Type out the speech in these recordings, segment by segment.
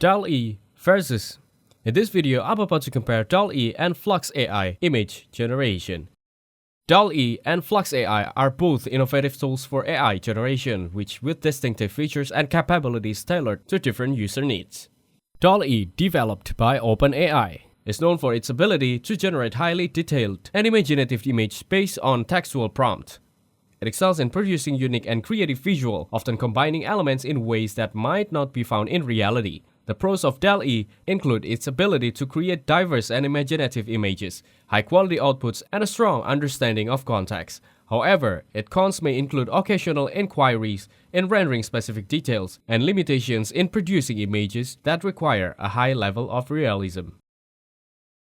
DALL-E versus. In this video, I'm about to compare DALL-E and FLUX AI image generation. DALL-E and FLUX AI are both innovative tools for AI generation, which with distinctive features and capabilities tailored to different user needs. DALL-E, developed by OpenAI, is known for its ability to generate highly detailed and imaginative images based on textual prompt. It excels in producing unique and creative visual, often combining elements in ways that might not be found in reality. The pros of DALL-E include its ability to create diverse and imaginative images, high-quality outputs, and a strong understanding of context. However, its cons may include occasional inquiries in rendering specific details and limitations in producing images that require a high level of realism.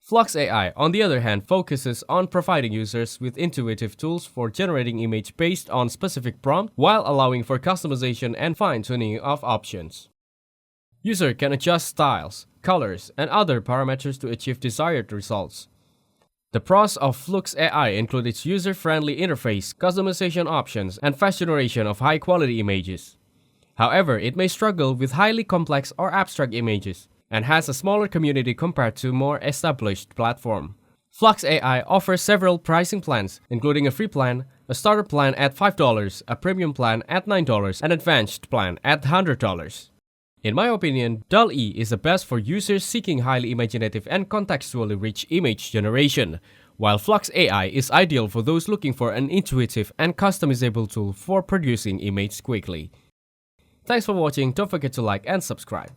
FLUX AI, on the other hand, focuses on providing users with intuitive tools for generating image based on specific prompt while allowing for customization and fine-tuning of options. User can adjust styles, colors, and other parameters to achieve desired results. The pros of FLUX AI include its user-friendly interface, customization options, and fast generation of high-quality images. However, it may struggle with highly complex or abstract images, and has a smaller community compared to more established platform. FLUX AI offers several pricing plans, including a free plan, a starter plan at $5, a premium plan at $9, and an advanced plan at $100. In my opinion, DALL-E is the best for users seeking highly imaginative and contextually rich image generation, while FLUX AI is ideal for those looking for an intuitive and customizable tool for producing images quickly. Thanks for watching, don't forget to like and subscribe.